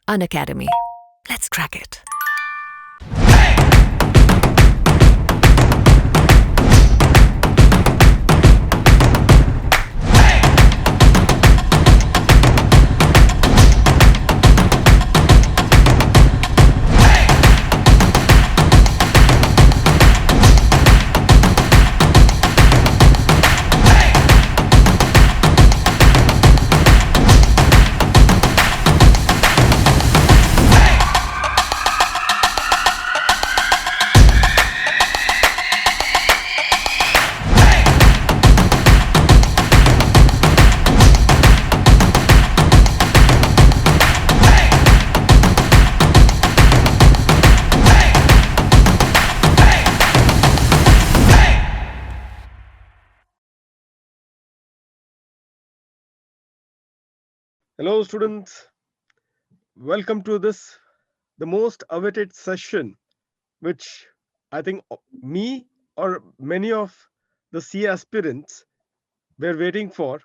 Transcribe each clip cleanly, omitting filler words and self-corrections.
Unacademy. Let's crack it. Hello, students. Welcome to this, the most awaited session, which I think me or many of the C aspirants were waiting for,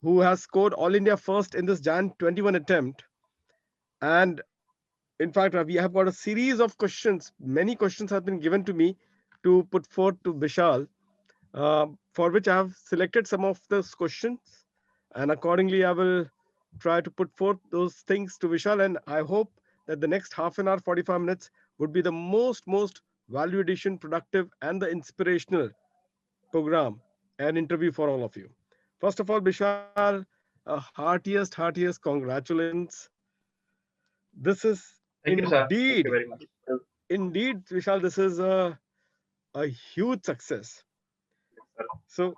who has scored All India first in this Jan 21 attempt. And in fact, we have got a series of questions. Many questions have been given to me to put forth to Bishal, for which I have selected some of those questions. And accordingly, I will try to put forth those things to Vishal. And I hope that the next half an hour, 45 minutes would be the most value addition, productive, and the inspirational program and interview for all of you. First of all, Vishal, heartiest congratulations. This is Thank you, sir. Thank you indeed, very much. indeed, Vishal, this is a huge success. Yes, sir. So,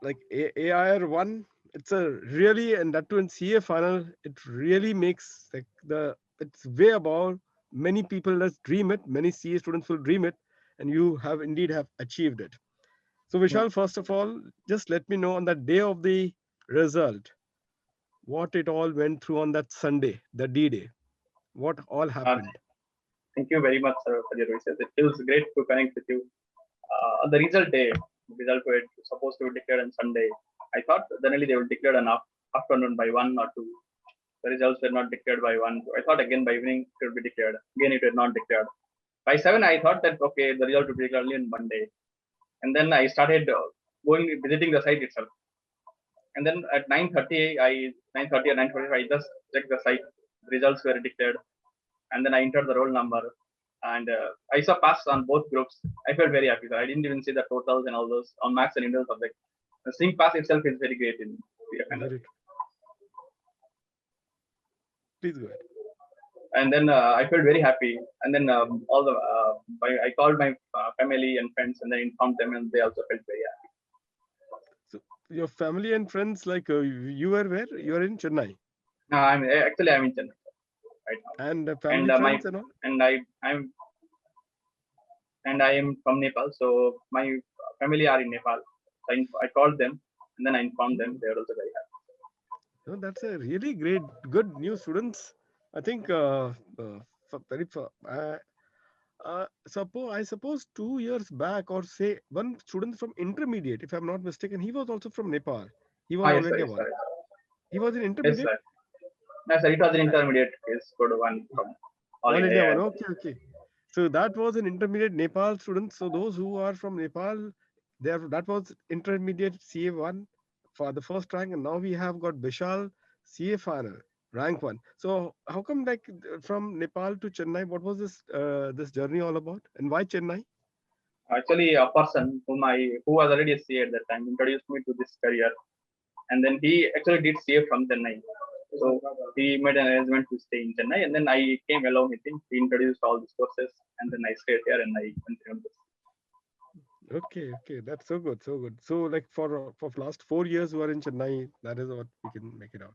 like AIR one, it's a really, and that too in CA final, it really makes like it's way above many people that dream it. Many CA students will dream it, and you have indeed have achieved it. So Hmm. Vishal, first of all, just let me know on the day of the result, what it all went through on that Sunday, the D Day, what all Uh, happened. Thank you very much, sir, for your wishes. It feels great to connect with you. The result day, result were supposed to be declared on Sunday. I thought generally they would declare an afternoon by 1 or 2. The results were not declared by 1. I thought again by evening it would be declared. Again, it was not declared. By 7, I thought that okay, the result would be declared only on Monday. And then I started going visiting the site itself. And then at 9:30 or 9:45, I just checked the site. Results were declared, and then I entered the roll number, and I saw pass on both groups. I felt very happy. I didn't even see the totals and all those on maths and Indian subject. Seeing pass itself is very great in PFNL. Very true. Please go ahead. And then I felt very happy. And then I called my family and friends, and then informed them, and they also felt very happy. So your family and friends, like you were where? You are in Chennai, I'm in Chennai right now, and and family my friends and all. and I am from Nepal, so my family are in Nepal. So I called them and then I informed them. They were also very happy. No, that's a really great, good news, students. I think very I suppose 2 years back, or say one student from intermediate, if I'm not mistaken, he was also from Nepal. He was all Yes, sir. India Yes, one. sir. He was in Yes, intermediate, sir. No, sir. It was an uh, intermediate case, code one from All all India. India Yeah, one. Okay, okay. So that was an intermediate Nepal student. So those who are from Nepal, there that was intermediate CA one for the first rank, and now we have got Bishal CA final rank one. So how come like from Nepal to Chennai? What was this journey all about, and why Chennai? actually, a person who was already a CA at that time introduced me to this career, and then he actually did CA from Chennai. So he made an arrangement to stay in Chennai, and then I came along with him. He introduced all these courses, and then I stayed here and I continued this. Okay, okay, that's so good, so good. So like for last 4 years you are in Chennai. That is what we can make it out.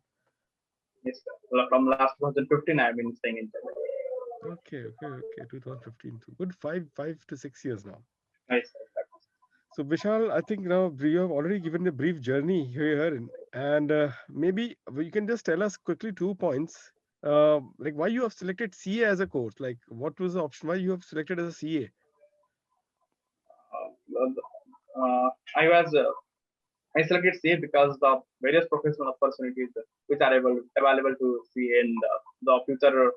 Yes, sir. Well, from last 2015, I have been staying in Chennai. Okay, okay, okay. 2015. So good 5 to 6 years now. Nice, sir. So Vishal, I think now you have already given a brief journey here, and maybe you can just tell us quickly 2 points, like why you have selected CA as a course. Like what was the option? Why you have selected as a CA? Uh, I was I selected CA because the various professional opportunities which are available to CA and the future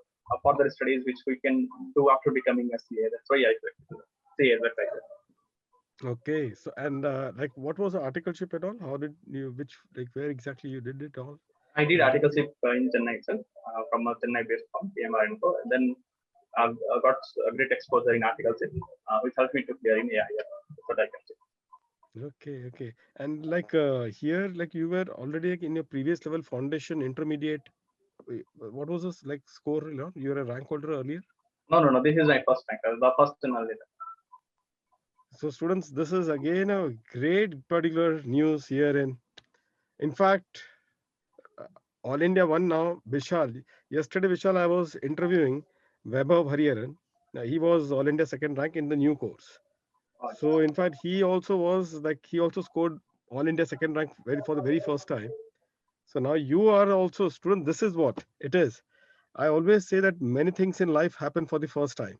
further studies which we can do after becoming a CA. That's why I selected CA. That's like that. Okay. So, and like, what was the articleship at all? How did you, which, like, where exactly you did it all? I did What articleship in Chennai itself from a Chennai-based firm, PMR Info, and then got a great exposure in articleship, which helped me to clear in AI. That's what I can say. Okay, okay. And like here, like you were already like, in your previous level, foundation, intermediate. What was this like score? You know, you were a rank holder earlier. No. This is my first rank. The first in a letter. So students, this is again a great particular news here. In fact, uh, All India one now, Vishal. Yesterday, Vishal, I was interviewing Vaibhav Hariharan. He was All India second rank in the new course. So in fact, he also was like he also scored All India second rank for the very first time. So now you are also a student. This is what it is. I always say that many things in life happen for the first time,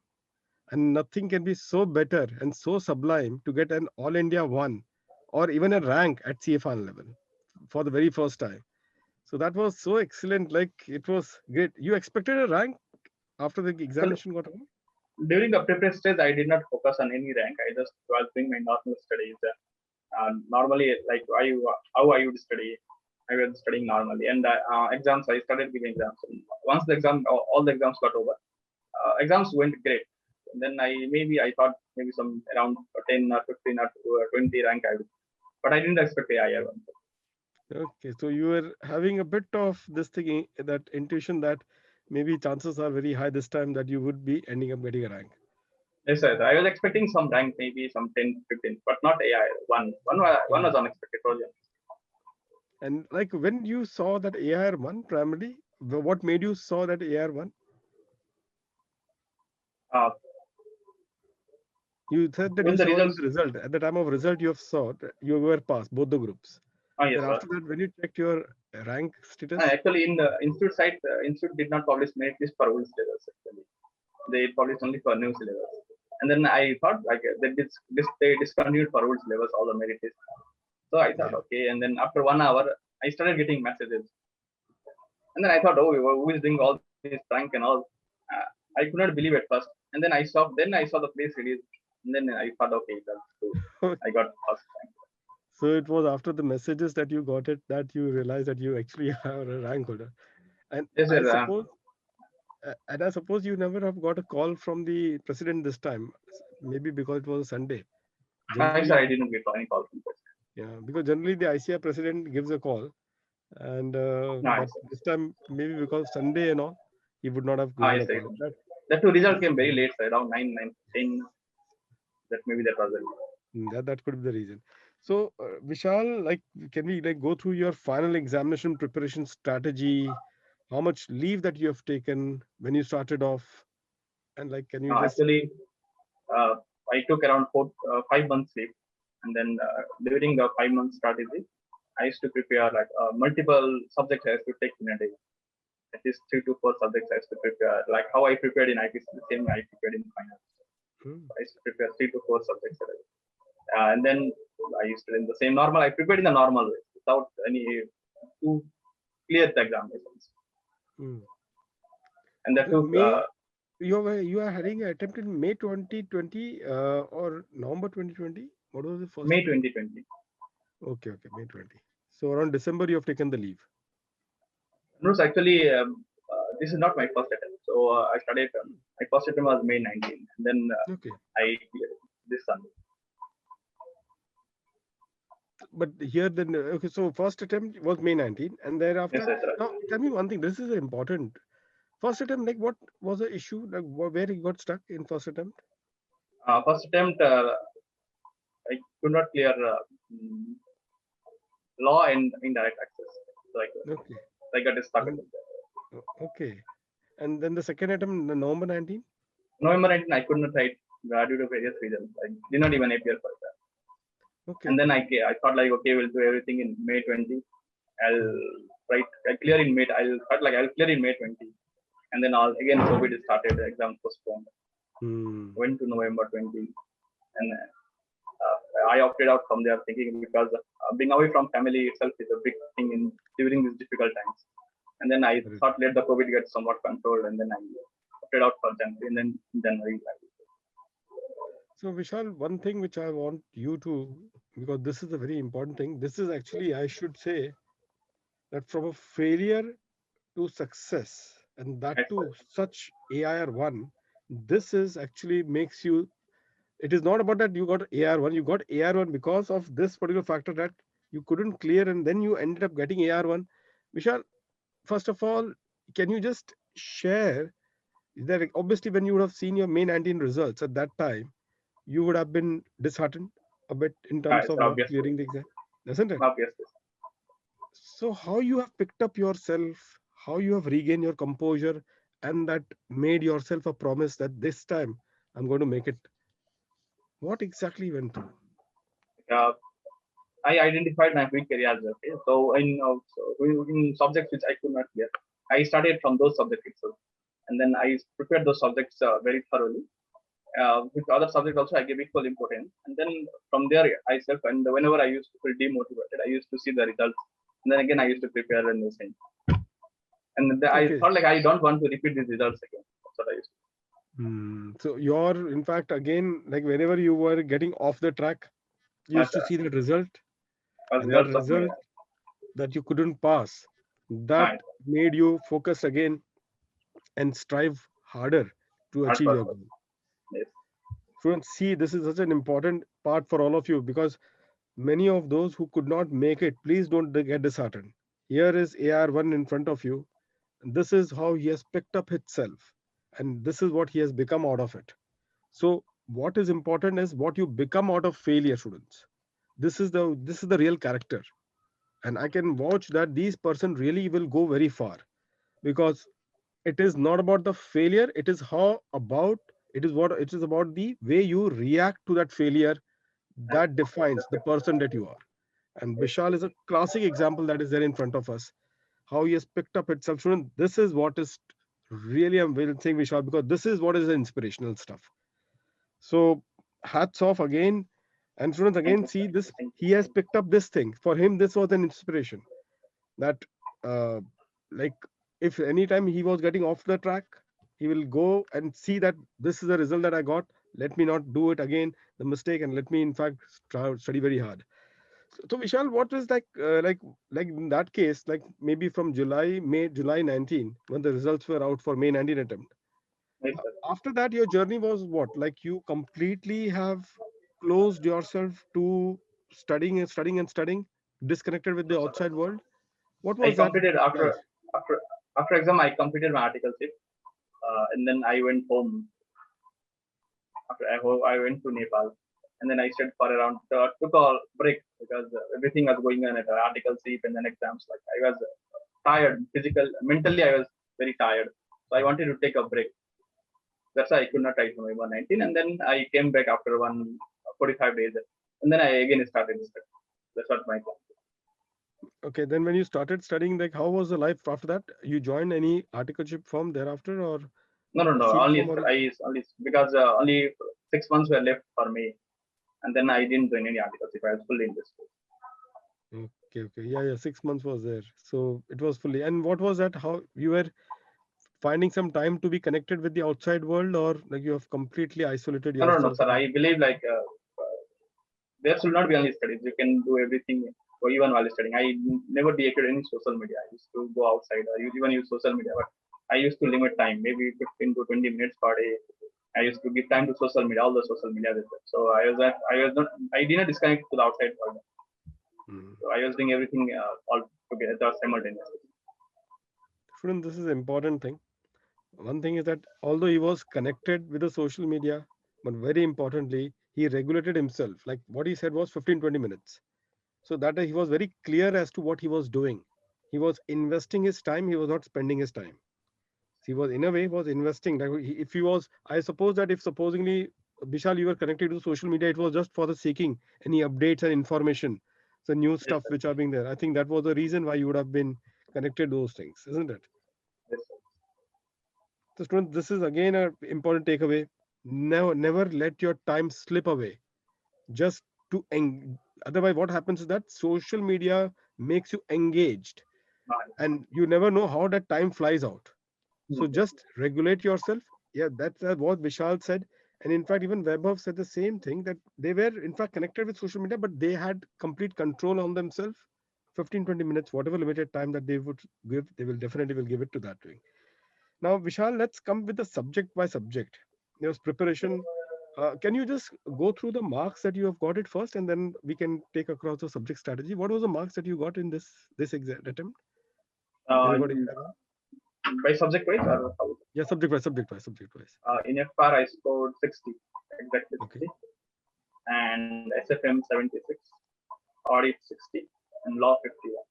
and nothing can be so better and so sublime to get an All India one or even a rank at CFR level for the very first time. So that was so excellent. Like it was great. You expected a rank after the Well, examination got over? during the preparation stage, I did not focus on any rank. I just was doing my normal studies. Normally, like how I would study, I was studying normally. And exams, I started giving exams. And once the exam, all the exams got over, exams went great. And then I thought maybe some around 10 or 15 or 20 rank I would, but I didn't expect a higher one. Okay, so you were having a bit of this thing, that intuition that maybe chances are very high this time that you would be ending up getting a rank. Yes, sir. I was expecting some rank, maybe some 10, 15, but not AI. One was unexpected. Totally. And like when you saw that AIR won primarily, what made you saw that AIR won? Uh, You said that when you the saw in results, the result. At the time of result, you have saw that you were passed both the groups. yes, Then sir. after that, when you checked your rank status, Actually, in the institute site, institute did not publish merit list for old syllabus. Actually, they published only for new syllabus. And then I thought like they discontinued for old syllabus all the merit list. So I thought yeah. okay. And then after 1 hour, I started getting messages. And then I thought, oh, who is doing all this rank and all? I could not believe at first. And then I saw the place release. And then I thought, okay, that's true. I got first rank. So it was after the messages that you got it that you realized that you actually are a rank holder. And Yes, I sir. suppose, and I suppose you never have got a call from the president this time, maybe because it was a Sunday. Sir, Generally, I didn't get any call from this. yeah, because generally the ICR president gives a call, and No, but this time maybe because Sunday and all, he would not have given yes, a sir. call. That two result That's came very late, sir, around 9, 9, 10. That maybe that was the reason. that could be the reason. So, Vishal, like, can we like go through your final examination preparation strategy? How much leave that you have taken when you started off, and like, can you just Actually, uh, I took around 5 months leave, and then during the 5 months strategy, I used to prepare like multiple subjects I used to take in a day. At least 3 to 4 subjects I used to prepare. Like how I prepared in IPC, the same I prepared in finance. Hmm. I used to prepare 3 to 4 subjects a day. And then I used to in the same normal. I prepared in the normal way without any to clear the examinations. Hmm. And that So took May you are having an attempt in May 2020 or November 2020? What was the first May attempt? 2020. Okay, okay, May 20. So around December you have taken the leave. No, so actually, this is not my first attempt. So I started. My first attempt was May 19, and then Okay, I cleared this Sunday. but here then okay. So first attempt was May 19, and Yes, thereafter. yes, right. Now tell me one thing. This is important. First attempt, like what was the issue? Like where you got stuck in first attempt? First attempt, I could not clear mm, law and indirect access. So Okay, I got stuck. and okay, and then the second attempt, November 19. November 19, I could not write due to various reasons. I did not even appear for that. Okay, And then okay. I thought like, okay, we'll do everything in May 20. I'll Hmm. write, I clear in May. I'll clear in May 20. And then all again, COVID started, the exam postponed, Hmm. went to November 20. And I opted out from there thinking because being away from family itself is a big thing during these difficult times. And then I Correct. thought let the COVID get somewhat controlled, and then I opted out for January, and then in January. So, Vishal, one thing which I want you to, because this is a very important thing, this is actually, I should say, that from a failure to success, and that Right, to such AIR1, this is actually makes you, it is not about that you got AR1, you got AR1 because of this particular factor that you couldn't clear, and then you ended up getting AR1. Vishal, first of all, can you just share that obviously when you would have seen your May 19 results at that time, you would have been disheartened a bit in terms right, of not obviously, clearing the exam, isn't it? obviously. So, how you have picked up yourself, how you have regained your composure, and that made yourself a promise that this time I'm going to make it. What exactly went through? Uh, I identified my weak areas. Okay, so in subjects which I could not clear, I started from those subjects itself, and then I prepared those subjects very thoroughly. With other subjects also, I gave equal importance, and then from there I self and whenever I used to feel demotivated, I used to see the results, and then again I used to prepare and the same. And I Okay. thought like I don't want to repeat these results again. That's what I used So you're, in fact, again, like whenever you were getting off the track, you to. used to see that result, As and that results of my result that you couldn't pass, that right, made you focus again and strive harder to hard achieve your purpose. goal. Yes, Students, see, this is such an important part for all of you because many of those who could not make it, please don't get disheartened. Here is AR1 in front of you. This is how he has picked up himself, and this is what he has become out of it. So, what is important is what you become out of failure, students. This is the real character, and I can vouch that these person really will go very far because it is not about the failure. It is how about it is about the way you react to that failure right, that defines the person that you are. And yes, Vishal is a classic example that is there in front of us. How he has picked up itself. Student, this is what is really I'm saying Vishal because this is what is the inspirational stuff. So hats off again. And students thank again you, sir. see this. Thank you. He has picked up this thing. For him, this was an inspiration. That uh, like if anytime he was getting off the track, he will go and see that this is the result that I got. Let me not do it again, the mistake, and let me in fact study very hard. So Vishal, what is like in that case, like maybe from July 19, when the results were out for May 19 attempt. Yes, sir. After that, your journey was what? Like you completely have closed yourself to studying, disconnected with the outside world. What I was that completed phase? after after exam. I completed my articleship, and then I went home. After I went to Nepal, and then I stayed for around took a break because everything was going on at articleship and then exams. Like I was tired, mentally I was very tired. So I wanted to take a break. That's why I could not write November 19. And then I came back after 45 days. And then I again started studying. That's what my plan. Okay, then when you started studying, like how was the life after that? You joined any articleship firm thereafter or No, no, a no. field Only firm or only because only 6 months were left for me. And then I didn't join any articles if I was fully in this course. okay. Yeah, 6 months was there. So it was fully. And what was that? How you were finding some time to be connected with the outside world, or like you have completely isolated No, no, no, yourself sir. and I believe like there should not be only studies. You can do everything or even while studying. I never deactivated any social media. I used to go outside. I even use social media, but I used to limit time, maybe 15 to 20 minutes per day. I used to give time to social media, all the social media with it. So I was not, I didn't disconnect to the outside world. mm. So I was doing everything all together simultaneously. Student, this is important thing. One thing is that although he was connected with the social media, but very importantly, he regulated himself. Like what he said was 15-20 minutes. So that he was very clear as to what he was doing. He was investing his time, he was not spending his time. He was in a way was investing. Like if he was, I suppose that if supposingly Vishal, you were connected to social media, it was just for the seeking any updates and information, the new Yes, stuff sir. which are being there. I think that was the reason why you would have been connected to those things, isn't it? Yes, sir. So, student, this is again a important takeaway. Never let your time slip away. Just otherwise what happens is that social media makes you engaged, and you never know how that time flies out. So just regulate yourself. Yeah, that's what Vishal said. And in fact, even Vaibhav said the same thing, that they were in fact connected with social media, but they had complete control on themselves. 15-20 minutes, whatever limited time that they would give, they will definitely will give it to that doing. Now, Vishal, let's come with the subject by subject. There's preparation. Can you just go through the marks that you have got it first, and then we can take across the subject strategy? What was the marks that you got in this exact attempt? Anybody? And by subject wise or how? Yeah, subject wise. In FR I scored 60, exactly Okay. 60, and SFM 76, audit 60, and law 51.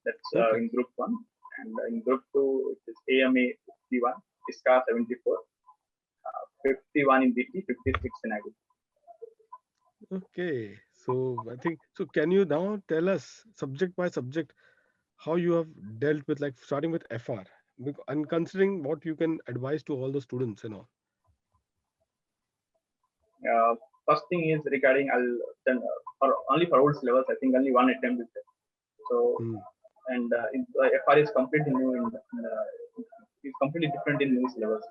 That's Okay. in group 1. And in group 2, it is AMA 51, ISCA 74, 51 in BT, 56 in agri. Okay. So I think so. Can you now tell us subject by subject how you have dealt with, like starting with FR, and considering what you can advise to all the students and all. First thing is regarding, I'll then for only for old syllabus, I think only one attempt is there. So, Hmm. and FR is completely new is completely different in new syllabus.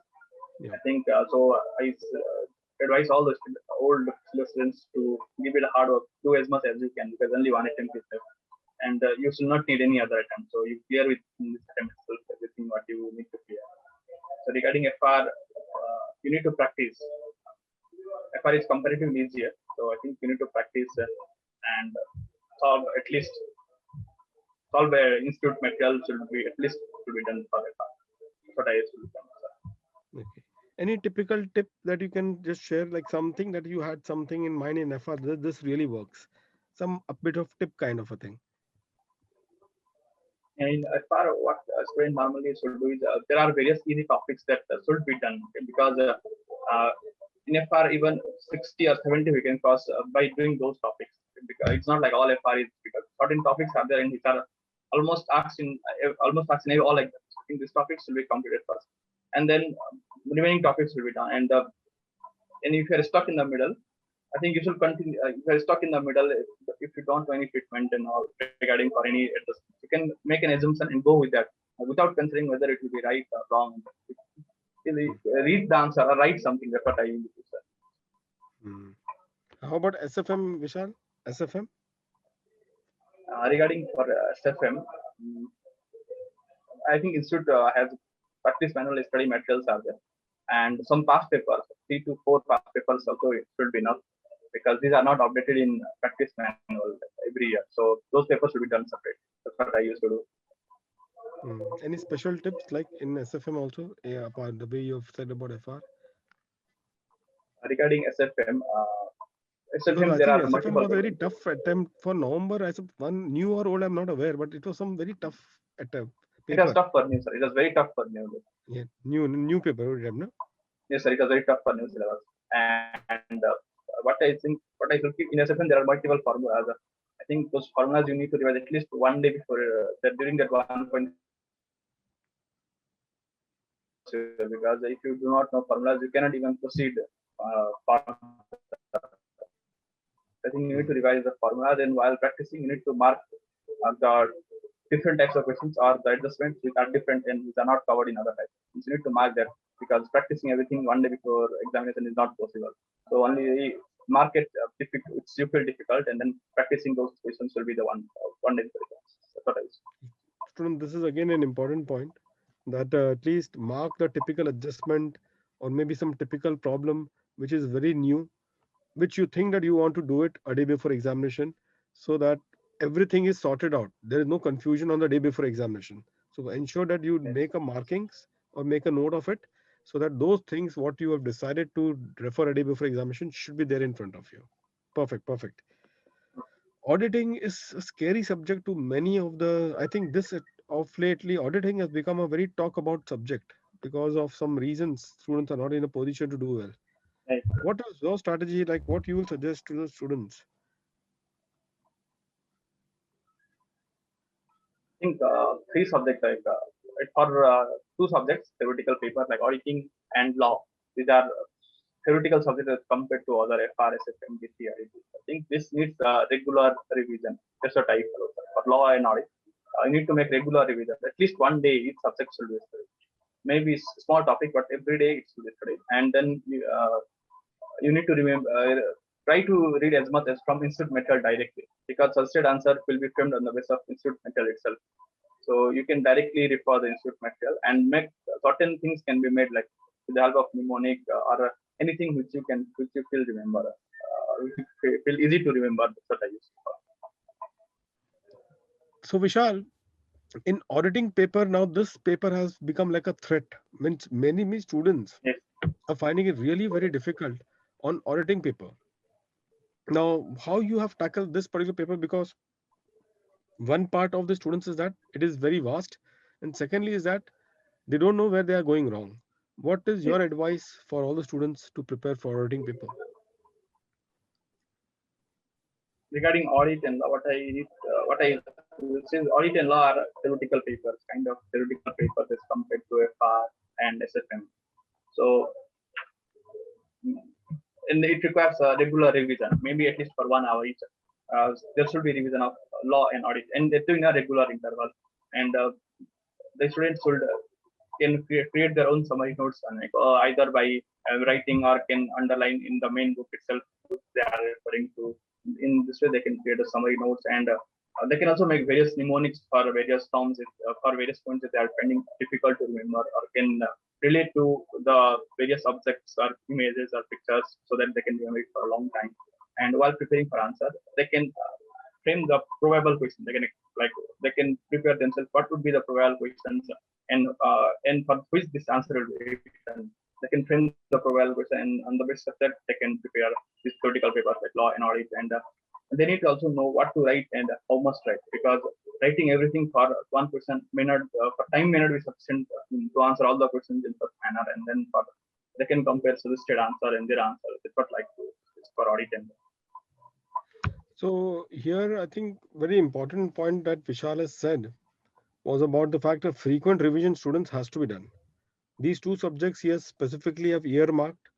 Yeah. I think so. I advise all the old students to give it a hard work, do as much as you can, because only one attempt is there, and you should not need any other attempt. So you clear with this attempt itself everything what you need to clear. So regarding FR, you need to practice. FR is comparatively easier, so I think you need to practice and solve at least solve institute material should be at least to be done for FR. That's what I used to do. Okay. Any typical tip that you can just share, like something that you had something in mind in FR, this really works. Some a bit of tip kind of a thing. And as far as what a student normally should do is there are various easy topics that should be done, okay, because in FR even 60 or 70 we can cross by doing those topics, because it's not like all FR is, because certain topics are there and which are almost asked in all like that. I think these topics will be completed first, and then remaining topics will be done. And if you're stuck in the middle, I think you should continue. If you're stuck in the middle, if you don't know any treatment and all regarding for any adjustment, you can make an assumption and go with that without considering whether it will be right or wrong. Really read the answer or write something. That's what I use. Hmm. How about SFM, Vishal? SFM? Regarding for SFM, I think Institute has practice manual study materials are there, and some past papers, 3 to 4 past papers also it should be enough, because these are not updated in practice manual every year. So those papers should be done separate. That's what I used to do. Hmm. Any special tips like in SFM also? Yeah, apart the way you have said about FR? Regarding SFM, Because SFM I there think are SFM multiple was a very papers. tough attempt for November. I said one new or old, I'm not aware, but it was some very tough attempt It was paper. tough for new, sir. It was very tough for new. Yeah, new paper, no? Yes, sir. It was very tough for new syllabus. And what I should keep in SFM, there are multiple formulas. I think those formulas you need to revise at least one day before that, during that 1.0, because if you do not know formulas, you cannot even proceed. I think you need to Hmm. revise the formula. Then while practicing, you need to mark the different types of questions or the adjustments which are different and which are not covered in other types. You need to mark that, because practicing everything one day before examination is not possible. So only mark it difficult, which you feel difficult, and then practicing those questions will be the one day before exams. That's what I use. Student, this is again an important point, that at least mark the typical adjustment or maybe some typical problem which is very new, which you think that you want to do it a day before examination, so that everything is sorted out. There is no confusion on the day before examination. So ensure that you Yes. make a markings or make a note of it, so that those things what you have decided to refer a day before examination should be there in front of you. Perfect, perfect. Auditing is a scary subject to many of the. I think this of lately auditing has become a very talk about subject, because of some reasons students are not in a position to do well. I What is your strategy, like what you will suggest to the students? think three subjects, like for two subjects, theoretical paper like auditing and law. These are theoretical subject as compared to other FR, SFM, DC, I think this needs regular revision. That's what I follow. For law and audit, you need to make regular revision. At least one day each subject should be studied. Maybe it's a small topic, but every day it should be studied. And then you need to remember, try to read as much as from institute material directly, because suggested answer will be framed on the basis of institute material itself. So you can directly refer the institute material and make certain things can be made, like with the help of mnemonic or anything which you feel remember, which you feel easy to remember. That's what I use. So Vishal, in auditing paper now, this paper has become like a threat. Means many students Yes. are finding it really very difficult on auditing paper. Now, how you have tackled this particular paper? Because one part of the students is that it is very vast, and secondly is that they don't know where they are going wrong. What is Yes. your advice for all the students to prepare for auditing paper? Regarding audit and law, what I since audit and law are theoretical papers, kind of theoretical papers as compared to FR and SFM. So and it requires a regular revision, maybe at least for 1 hour each. There should be revision of law and audit, and they're doing a regular interval. And the students should can create their own summary notes, and like, either by writing or can underline in the main book itself which they are referring to. In this way, they can create a summary notes, and they can also make various mnemonics for various terms, for various points that they are finding difficult to remember, or can relate to the various objects or images or pictures, so that they can remember it for a long time. And while preparing for answer, they can frame the probable question. They can prepare themselves what would be the probable questions, and for which this answer will be written. They can frame the probable question, and on the basis of that they can prepare these theoretical papers like law and audit. And they need to also know what to write and how much write, because writing everything for one question may not for time may not be sufficient to answer all the questions in such manner. And then they can compare suggested answer and their answer. It's what like for audit. And So here, I think very important point that Vishal has said was about the fact that frequent revision students has to be done. These two subjects here specifically have earmarked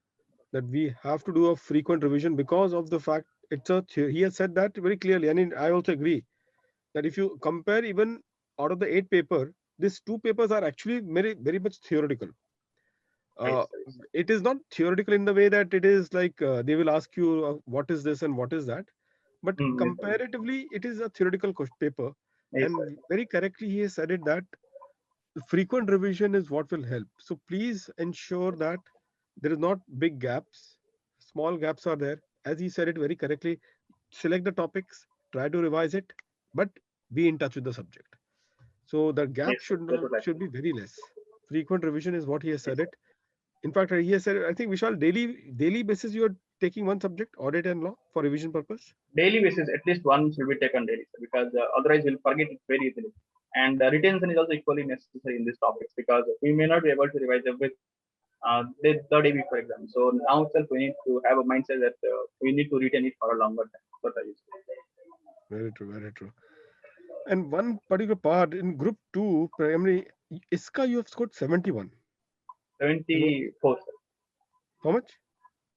that we have to do a frequent revision because of the fact it's a he has said that very clearly, and I also agree that if you compare even out of the 8 paper, these 2 papers are actually very much theoretical. right, uh, it is not theoretical in the way that it is like they will ask you what is this and what is that, but yes, comparatively it is a theoretical paper. yes, And very correctly he has said it that frequent revision is what will help. So please ensure that there is not big gaps. Small gaps are there. As he said it very correctly, select the topics, try to revise it, but be in touch with the subject. So the gap yes, should that's not what I should be very less. Frequent revision is what he has said it. In fact, he has said, I think Vishal, daily basis you are taking one subject, audit and law, for revision purpose. daily basis, at least one should be taken daily, sir, because otherwise we'll forget it very easily. And retention is also equally necessary in these topics, because we may not be able to revise everything the day before exam. So now itself we need to have a mindset that we need to retain it for a longer time. What I use. Very true, very true. And one particular part in group 2 primary ISCA you have scored 71. You know 74, sir. how much?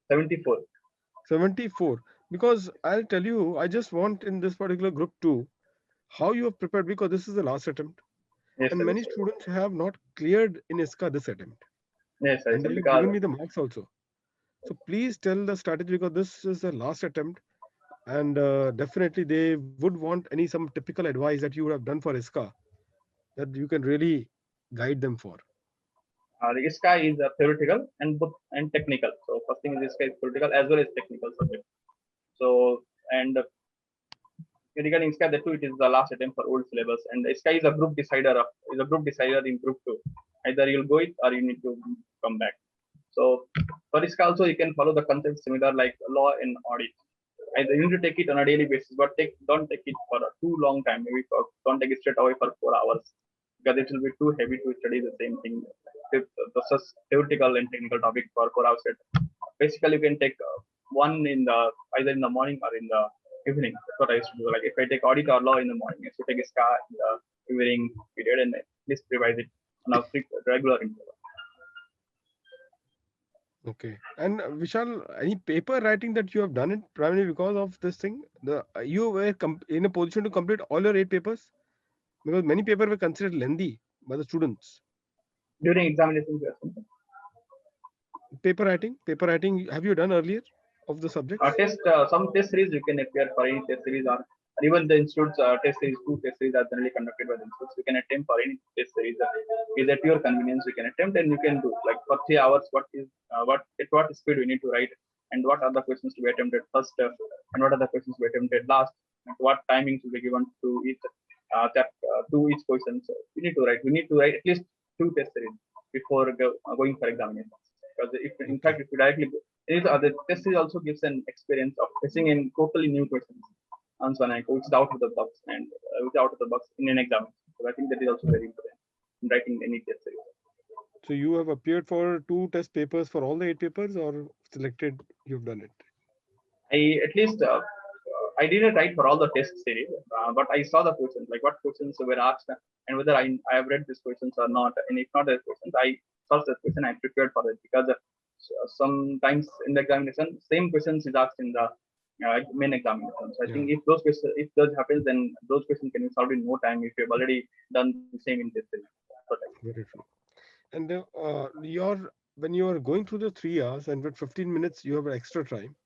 74. 74. Because I'll tell you, I just want in this particular group 2 how you have prepared, because this is the last attempt Yes, and sir. Yes, many sir. students have not cleared in ISCA this attempt, Yes, sir. Yes, and sir. they have Because given me the marks also. So please tell the strategy, because this is the last attempt, and definitely they would want any some typical advice that you would have done for ISCA that you can really guide them for. the ISCA is theoretical and both and technical. So first thing is ISCA is theoretical as well as technical subject. So and regarding ISCA, that too, it is the last attempt for old syllabus, and ISCA is a group decider in group 2. Either you'll go it or you need to come back. So for ISCA also you can follow the concept similar like law and audit. Either you need to take it on a daily basis, but don't take it for a too long time. Maybe don't take it straight away for 4 hours, because it will be too heavy to study the same thing. The theoretical and technical topic for 4 hours. Basically, you can take one in the either in the morning or in the evening. That's what I used to do. Like if I take audit or law in the morning, I used to take ISCA in the evening period and at least revise it on a regular interval. Okay. And Vishal, any paper writing that you have done it primarily because of this thing? You were in a position to complete all your 8 papers, because many papers were considered lengthy by the students. During examinations, yes. Paper writing. Have you done earlier of the subjects? Some test series you can appear for any test series, or even the institutes test series, 2 test series are generally conducted by the institutes. You can attempt for any test series. Is at your convenience. You can attempt and you can do like for 3 hours. What speed we need to write, and what are the questions to be attempted first, and what are the questions to be attempted last, and what timings will be given to to each question. So we need to write. We need to write at least 2 test series before going for examinations. Because if in Okay. fact if you directly the test series also gives an experience of facing in totally new questions on Sonic, which is out of the box and which is out of the box in an exam. So I think that is also very important in writing any test series. So you have appeared for 2 test papers for all the 8 papers, or selected you've done it? I at least I didn't write for all the test series, but I saw the questions, like what questions were asked, and whether I have read these questions or not. And if not the questions, I searched the question, I prepared for it, because sometimes in the examination, same questions is asked in the main examination. So I Yeah, think if those questions, if those happens, then those questions can be solved in no time if you have already done the same in test series. So, very true. And your when you are going through the 3 hours and with 15 minutes you have extra time,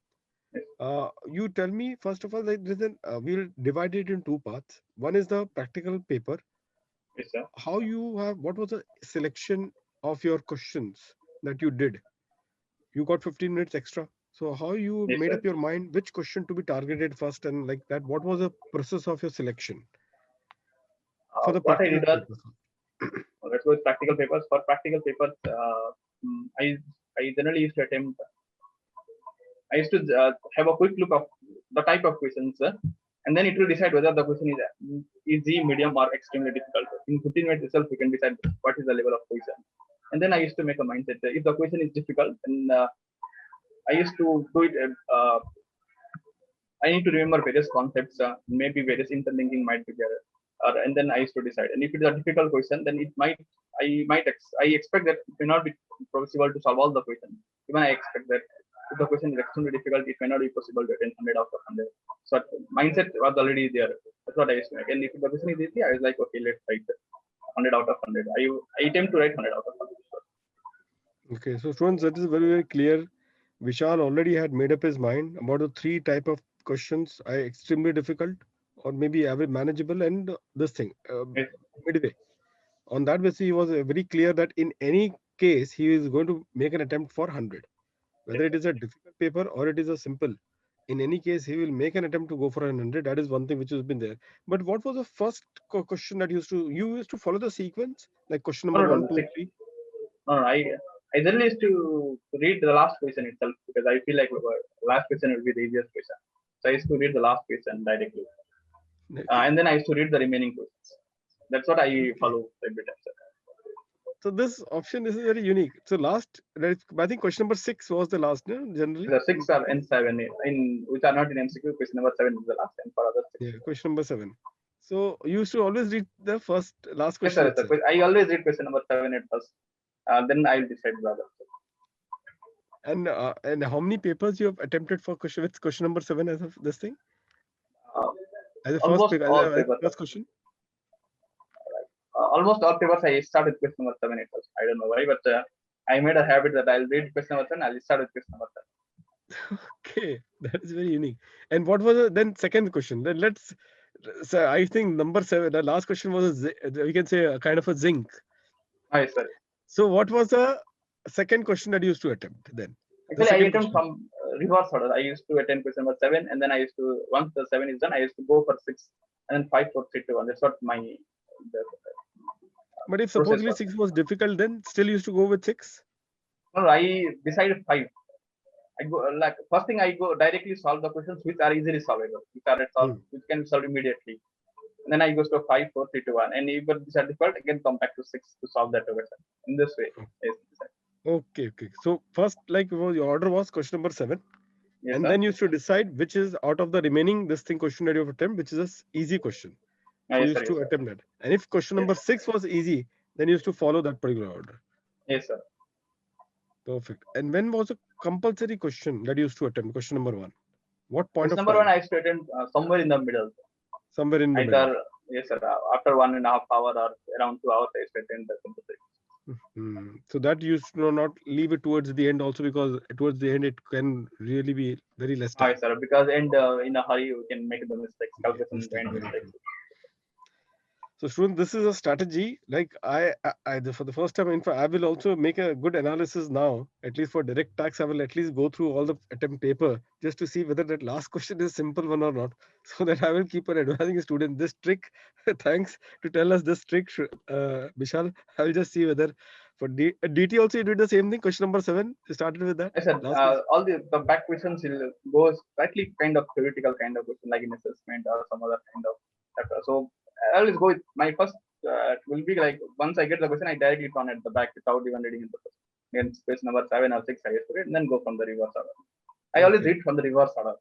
yes, you tell me first of all that we'll divide it in 2 parts. One is the practical paper. yes, sir. How you have what was the selection of your questions that you did? You got 15 minutes extra. So how you Yes, made sir. up your mind which question to be targeted first, and like that? What was the process of your selection for the What I practical did was, paper? let's go with practical papers. For practical papers, I generally used to attempt. I used to have a quick look of the type of questions, and then it will decide whether the question is easy, medium, or extremely difficult. In 15 minutes itself, we can decide what is the level of question. And then I used to make a mindset. If the question is difficult, then I used to do it. I need to remember various concepts, maybe various interlinking might be there, and then I used to decide. And if it is a difficult question, then I expect that it may not be possible to solve all the questions. Even I expect that if the question is extremely difficult, it may not be possible to attain 100 out of 100. So mindset was already there. That's what I used to make. And if the question is easy, I was like, okay, let's write 100 out of 100. I attempt to write 100 out of 100. Okay, so students, that is very, very clear. Vishal already had made up his mind about the 3 type of questions: are extremely difficult, or maybe average manageable, and this thing Yes, midway. On that basis, he was very clear that in any case he is going to make an attempt for 100, yes, whether it is a difficult paper or it is a simple. In any case, he will make an attempt to go for 100. That is one thing which has been there. But what was the first question that you used to follow the sequence, like question no, number no, one, no, two, three? no, I generally used to read the last question itself, because I feel like last question will be the easiest question. So I used to read the last question directly, and then I used to read the remaining questions. That's what I Okay. follow every time. Sir. So this option is very unique. So I think question number 6 was the last, no? Generally The in six are practice. and seven in which are not in MCQ. Question number 7 is the last, and for other six. Yeah, question number 7. So you used to always read the last Yes, question sir. Yes, itself. sir. I always read question number 7 at first. Then I'll decide the other. And how many papers you have attempted for question number 7 as of this thing? Uh, As a first almost paper, all as papers. a first question? Almost all papers I start with question number 7 at first. I don't know why, but I made a habit that I'll read question number 7. I'll start with question number 7. Okay, that is very unique. And what was the then second question? Then let's. So I think number 7. The last question was we can say a kind of a zinc. Yes, sir. So what was the second question that you used to attempt then? The Actually, I second attempt question. from reverse order. I used to attend question number 7, and then I used to, once the 7 is done, I used to go for 6, and then 5, 4, 3, 2, 1. That's what my the But if process supposedly was. 6 was difficult, then still used to go with 6. No, I decided 5. I go like first thing I go directly solve the questions which are easily solvable, Hmm. which can be solved immediately. And then I goes to 5, 4, 3, 2, 1. And if these are difficult, I can come back to 6 to solve that question. In this way, yes, Okay, okay. So first, like your order was question number 7, yes, and sir. then you used to decide which is out of the remaining this thing question that you have attempt, which is a easy question. So you Yes, sir. used Yes, to sir. attempt that. And if question Yes, number 6 was easy, then you used to follow that particular order. yes, sir. Perfect. And when was a compulsory question that you used to attempt? Question number one. What point Question of number one, time? I straightened somewhere in the middle. Somewhere in the middle. Either, yes, sir, after 1.5 hour or around 2 hours, I straightened the composite. So that you should not leave it towards the end also, because towards the end it can really be very less time. Yes, sir, because in a hurry, you can make the mistakes, calculation Mistake, and very mistakes. true. So, student, this is a strategy. Like for the first time, in fact, I will also make a good analysis now. At least for direct tax, I will at least go through all the attempt paper just to see whether that last question is simple one or not. So that I will keep on advising a student this trick. Thanks to tell us this trick, Vishal. I will just see whether for DT also you did the same thing. Question number 7. You started with that Yes, sir, last question. all the back questions will go slightly kind of theoretical kind of question, like in assessment or some other kind of chapter. So I always go with my first will be like once I get the question, I directly turn at the back without even reading in the first. Then space number 7 or 6, I get to it, and then go from the reverse order. I always Okay. read from the reverse order.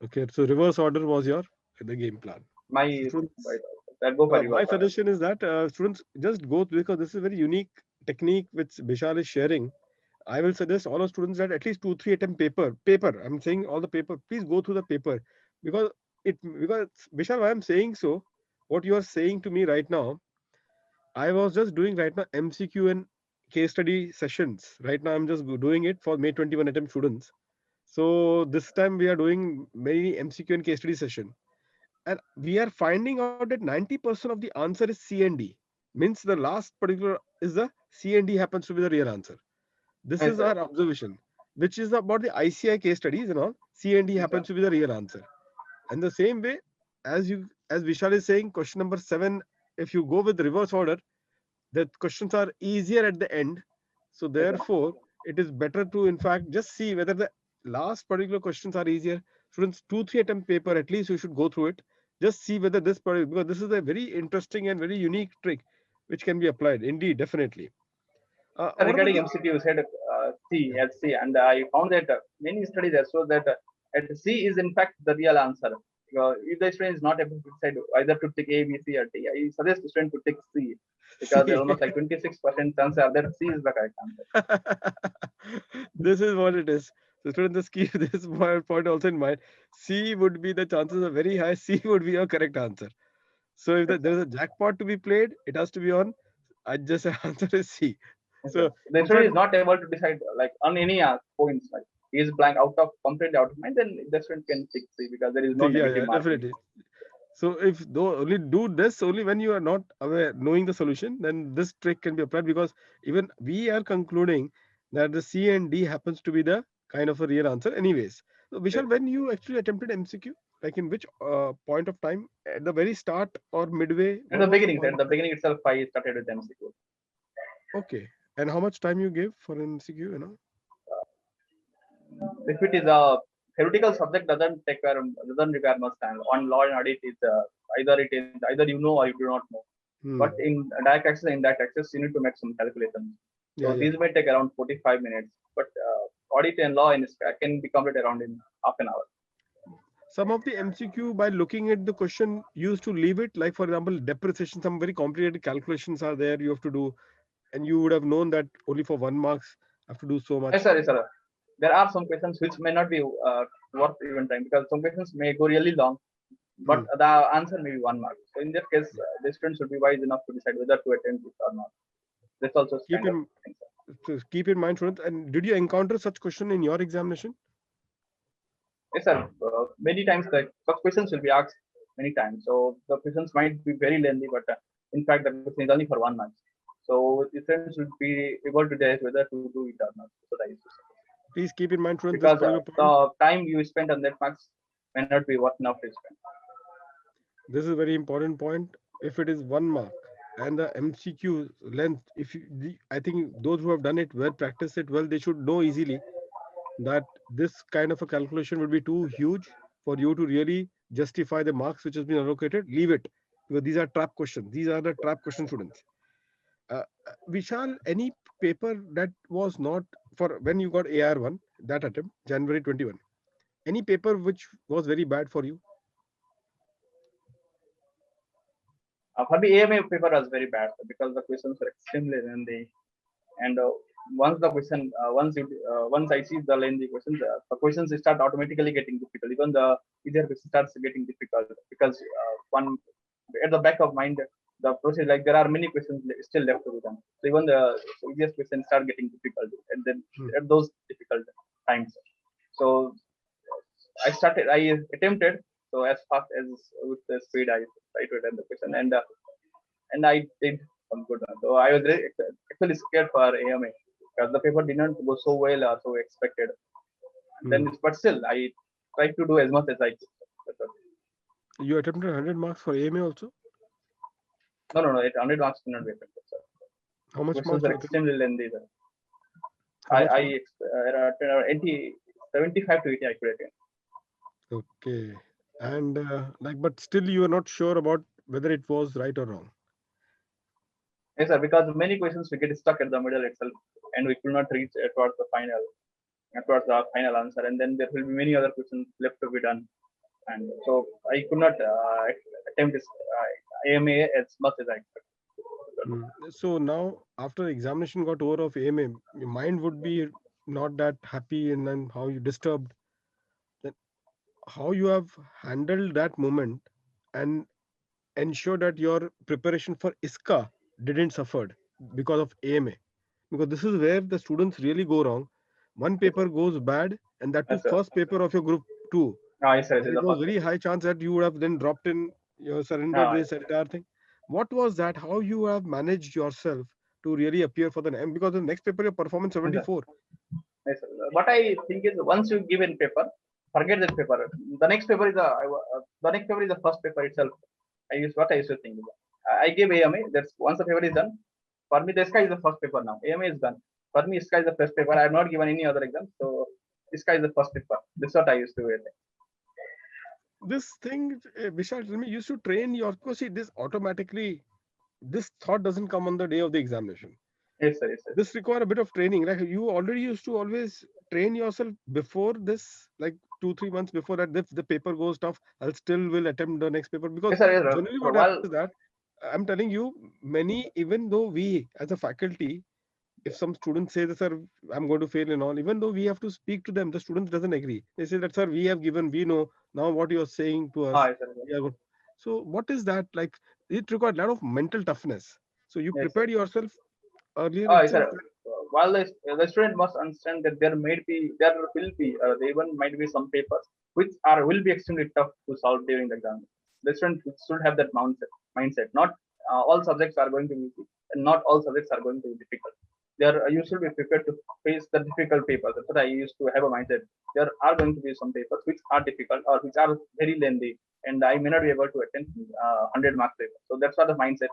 Okay. So reverse order was your the game plan. My So students, I go for my reverse order. suggestion is that students just go through, because this is a very unique technique which Vishal is sharing. I will suggest all our students that at least 2-3 attempt paper. I'm saying all the paper. Please go through the paper, because because Vishal, why I'm saying so. What you are saying to me right now, I was just doing right now MCQ and case study sessions. Right now, I'm just doing it for May 21 attempt students. So this time we are doing many MCQ and case study session, and we are finding out that 90% of the answer is C and D. Means the last particular is the C and D happens to be the real answer. This Yes, is sir. our observation, which is about the ICI case studies and all. C and D Yes, sir. happens to be the real answer. And the same way, as Vishal is saying, question number 7, if you go with reverse order, the questions are easier at the end. So Yes, sir. therefore, it is better to in fact just see whether the last particular questions are easier. Students, 2-3 attempt paper at least you should go through it. Just see whether this particular, because this is a very interesting and very unique trick which can be applied. Indeed, definitely. What about Regarding the MCQ, you said C at C, and I found that many studies that show that at C is in fact the real answer. If the student is not able to decide either to take A, B, C, or D, I suggest the student to take C, because there are C? almost like 26% chance that C is the correct answer. This is what it is. So students, just keep this point also in mind. C would be the chances are very high. C would be your correct answer. So if Yes, sir. there is a jackpot to be played, it has to be on. I just answer is C. Yes, sir. So The in student fact, is not able to decide like on any points, like he is blank out of completely out of mind, then the student can take C because there is no C, yeah, negative marking. definitely. So if though only do this only when you are not aware knowing the solution, then this trick can be applied, because even we are concluding that the C and D happens to be the kind of a real answer anyways. So Yes. Vishal, when you actually attempted MCQ, like in which point of time, at the very start or midway, At what the was the beginning, point at of the time? beginning itself, I started with MCQ. Okay. And how much time you gave for MCQ, you know? If it is a theoretical subject, doesn't require much time. On law and audit, either you know or you do not know. But Hmm. in direct access, you need to make some calculations. Yeah, So yeah. these may take around 45 minutes. But audit and law can be completed around in half an hour. Some of the MCQ, by looking at the question, used to leave it. Like for example, depreciation, some very complicated calculations are there you have to do, and you would have known that only for 1 marks I have to do so Yes, much. sir, yes, sir. There are some questions which may not be worth even time because some questions may go really long, but Hmm. the answer may be 1 mark. So in that case, the student should be wise enough to decide whether to attempt it or not. That's also Keep kind of in thing, sir. keep in mind, students. And did you encounter such question in your examination? Yes, sir. Many times the such questions will be asked many times. So the questions might be very lengthy, but in fact the question is only for 1 month. So the students should be able to decide whether to do it or not. So that is Please keep in mind, students, this because particular point. the time you spend on that marks may not be worth enough to spend. This is a very important point. If it is 1 mark and the MCQ length, if you, I think those who have done it well, practiced it well, they should know easily that this kind of a calculation would be too huge for you to really justify the marks which has been allocated. Leave it, because these are trap questions. These are the trap question, students. Vishal, any paper that was not for when you got AR1, that attempt, January 21, any paper which was very bad for you? For the AMA paper was very bad because the questions were extremely lengthy and once the question, once I see the lengthy questions, the questions start automatically getting difficult. Even the easier question starts getting difficult because one at the back of mind, the process, like there are many questions still left to be done. So even the easiest questions start getting difficult, and then Hmm. at those difficult times. So I attempted. So as fast as with the speed, I tried to attempt the question, and I did some good. So I was actually scared for AMA because the paper didn't go so well or so expected. And Hmm. then, but still, I tried to do as much as I could. That's all. You attempted 100 marks for AMA also? No, no, no. 100 marks cannot be affected. Sir. How much Questions marks are you attempted? extremely lengthy. Sir. How much marks? 75 to 80 I could attain. Okay. And like, but still you are not sure about whether it was right or wrong. Yes, sir. Because many questions we get stuck at the middle itself, and we could not reach towards the final, towards the final answer. And then there will be many other questions left to be done. And so I could not attempt this AMA as much as I expected. Hmm. So now, after the examination got over of AMA, your mind would be not that happy, and then how you disturbed, then how you have handled that moment and ensure that your preparation for ISCA didn't suffered because of AMA. Because this is where the students really go wrong. One Yes, paper goes bad, and that too yes, sir. first paper of your group two. Yes, sir. It Then is it the was first very paper. high chance that you would have then dropped in, you surrendered Yes, this sir. entire thing. What was that? How you have managed yourself to really appear for the because the next paper your performance Yes, sir. 74. Yes, sir. What I think is once you give in paper, forget that paper. The next paper is the next paper is the first paper itself. I used to think. I gave AMA. That's once the paper is done. For me, the sky is the first paper now. AMA is done. For me, sky is the first paper. I have not given any other exam, so sky is the first paper. That's what I used to do. This thing, Vishal, tell me, you used to train your because see this automatically. This thought doesn't come on the day of the examination. Yes, sir. Yes, sir. This require a bit of training. Like you already used to always train yourself before this, like 2 3 months before that. If the paper goes tough, I'll still will attempt the next paper because Yes, sir. Yes, sir. generally what happens While is that I'm telling you, many even though we as a faculty, if some students say that sir, I'm going to fail and all, even though we have to speak to them, the students doesn't agree. They say that sir, we have given, we know now what you're saying to us. yes, sir. We are so what is that like? It required a lot of mental toughness. So you Yes, sir. prepared yourself earlier Yes, sir. itself. While the student must understand that there will be there even might be some papers which are will be extremely tough to solve during the exam. The student should have that mindset. Not all subjects are going to be easy, and not all subjects are going to be difficult. You should be prepared to face the difficult papers. That's what I used to have a mindset. There are going to be some papers which are difficult or which are very lengthy, and I may not be able to attend 100 mark paper. So that's what the mindset.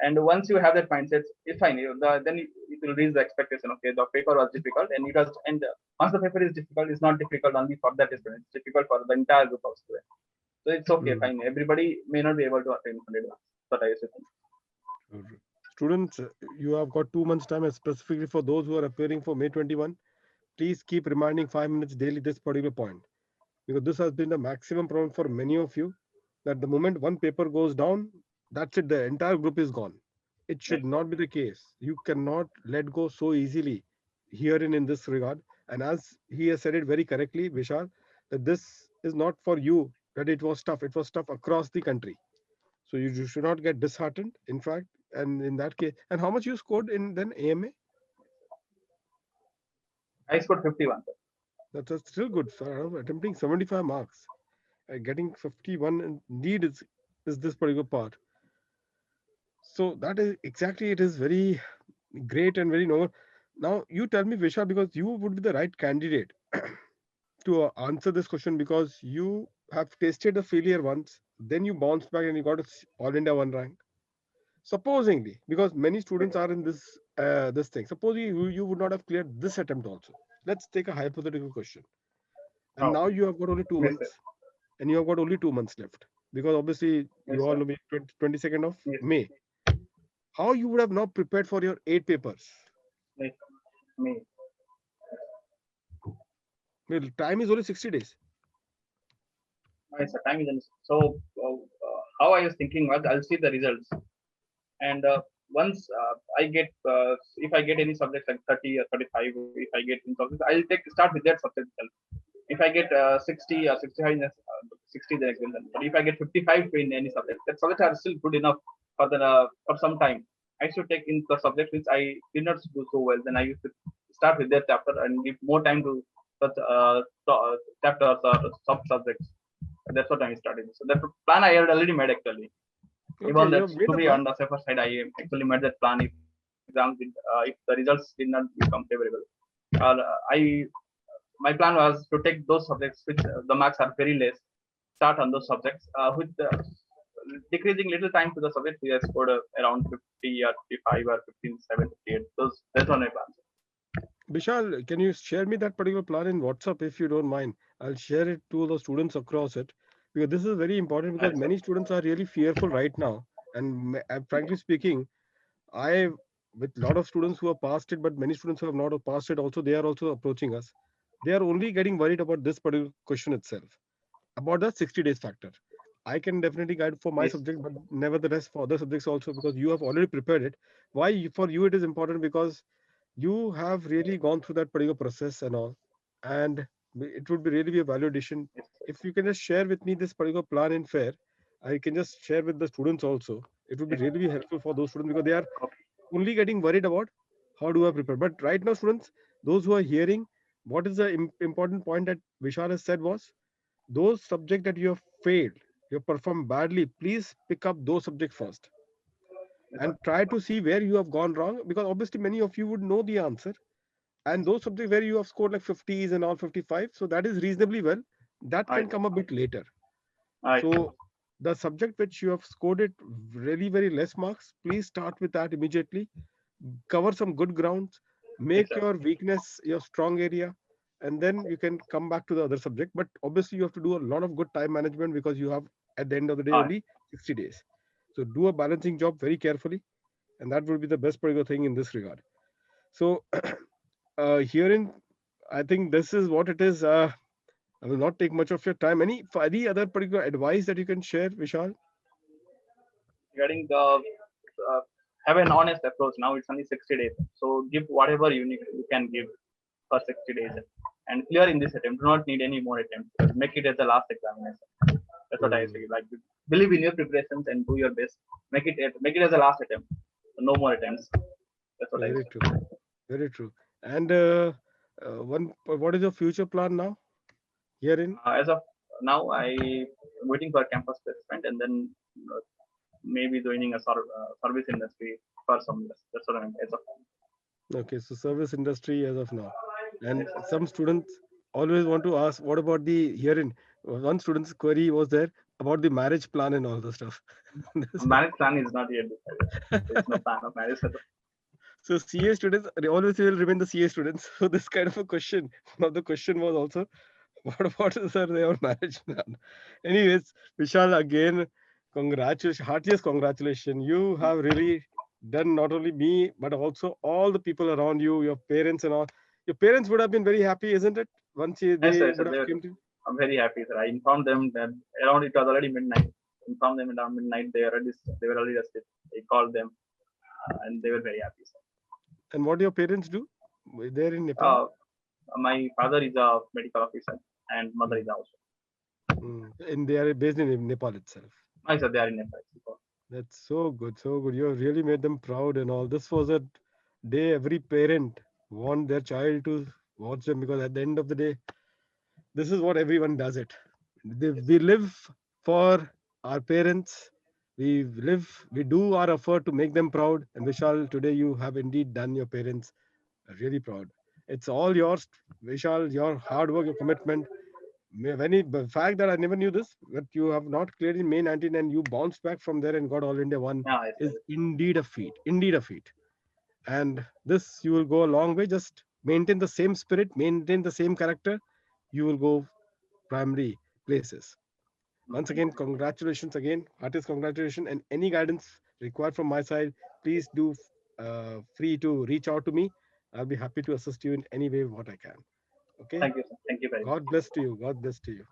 And once you have that mindset, it's fine. Then it will reach the expectation. Okay, the paper was difficult, and it was. And once the paper is difficult, it's not difficult only for that student. It's difficult for the entire group of students. So it's okay, Hmm. fine. Everybody may not be able to attain 100 marks. But I used to think. Sure. Students, you have got 2 months time, and specifically for those who are appearing for May 21. Please keep reminding 5 minutes daily this particular point because this has been the maximum problem for many of you. That the moment one paper goes down, that's it. The entire group is gone. It Yes, should sir. not be the case. You cannot let go so easily herein in this regard. And as he has said it very correctly, Vishal, that this is not for you. That it was tough. It was tough across the country. So you should not get disheartened. In fact, and in that case, and how much you scored in then AMA? I scored 51. Sir. That's still good for attempting 75 marks. Getting 51 indeed is this particular part. So that is exactly it is very great and very noble. Now you tell me, Visha, because you would be the right candidate to answer this question because you have tasted the failure once, then you bounced back and you got a all India one rank. Supposingly, because many Yes, students sir. are in this thing. Suppose you would not have cleared this attempt also. Let's take a hypothetical question. And Oh, now you have got only two yes, sir. months, and you have got only 2 months left because obviously you Yes, all sir. know me 22nd of Yes, May. How you would have now prepared for your 8 papers? yes, me. Well, time is only 60 days. Yes, sir. Time is so. How I was thinking was I'll see the results, and once I get if I get any subject like 30 or 35, if I get in subjects, I'll take start with that subject itself. If I get 60 or 65, 60 the next one. But if I get 55 in any subject, that subject are still good enough for the for some time. I should take in the subject which I did not do so well. Then I used to start with that chapter and give more time to such chapters or sub subjects. That's what I started. So that plan I had already made actually. Okay, Even you that have made to a be plan. on the safer side, I actually made that plan if exams did, if the results did not become favorable. I my plan was to take those subjects which the marks are very less, start on those subjects with decreasing little time to the subject we have scored around 50 or 55 or 15, 7, 58. Those that's on my plan. Vishal, can you share me that particular plan in WhatsApp if you don't mind? I'll share it to the students across it because this is very important because Right, sir. many students are really fearful right now. And frankly speaking, I, with a lot of students who have passed it, but many students who have not passed it also, they are also approaching us. They are only getting worried about this particular question itself, about the 60 days factor. I can definitely guide for my Yes, subject, but nevertheless for other subjects also because you have already prepared it. Why for you it is important because you have really gone through that particular process and all, and it would be really be a value addition yes, sir. if you can just share with me this particular plan in fair. I can just share with the students also. It would be Yes. really be helpful for those students because they are Okay. only getting worried about how do I prepare. But right now, students, those who are hearing, what is the important point that Vishal has said was those subjects that you have failed, you have performed badly. Please pick up those subjects first Yes, sir. and try to see where you have gone wrong because obviously many of you would know the answer, and those subjects where you have scored like 50s and all 55, so that is reasonably well, that All right, can sir. come a bit later. All right, sir. So the subject which you have scored it really very less marks, please start with that immediately. Cover some good grounds, Yes, make sir. your weakness your strong area, and then you can come back to the other subject. But obviously you have to do a lot of good time management because you have at the end of the day All right. only 60 days. So do a balancing job very carefully, and that will be the best particular thing in this regard. So herein, I think this is what it is. I will not take much of your time. Any other particular advice that you can share, Vishal? Regarding the have an honest approach. Now it's only 60 days, so give whatever you can give for 60 days and clear in this attempt. Do not need any more attempts. Make it as the last examination. That's what I Hmm, say. Like believe in your preparations and do your best. Make it as a last attempt. No more attempts. That's what I very say. true. Very true. And what is your future plan now? Herein, As of now, I am waiting for campus placement and then uh, maybe joining a service industry for some years. That's what I'm as of now. okay, so service industry as of now. And Yes, sir. some students always want to ask, what about the herein? One student's query was there about the marriage plan and all the stuff. So, Marriage plan is not yet decided. There is no plan of marriage. so CA students they always will remain the CA students. So this kind of a question. One of the question was also, what about sir their marriage plan? Anyways, Vishal, again, congratulations, heartiest congratulations. You have really done not only me but also all the people around you, your parents and all. Your parents would have been very happy, isn't it? Once Yes, they sir. So would have came to. I'm very happy, sir. I informed them that around it was already midnight. Informed them around midnight. They were already asleep. I called them and they were very happy, sir. And what do your parents do? They're in Nepal. Uh, my father is a medical officer and mother Mm, is also. And they are based in Nepal itself. I said they are in Nepal. That's so good, so good. You have really made them proud and all. This was a day every parent want their child to watch them because at the end of the day, this is what everyone does it. Yes, We live for our parents. We do our effort to make them proud. And Vishal, today you have indeed done your parents really proud. It's all yours, Vishal, your hard work, your commitment. The fact that I never knew this, that you have not cleared in May 19 and you bounced back from there and got All India one yes, is sir. indeed a feat. Indeed a feat. And this you will go a long way. Just maintain the same spirit, maintain the same character. You will go primary places. Once Thank again, you. congratulations again, artist congratulations, and any guidance required from my side, please do free to reach out to me. I'll be happy to assist you in any way what I can. Okay. Thank you, sir. Thank you very much. God bless to you. God bless to you.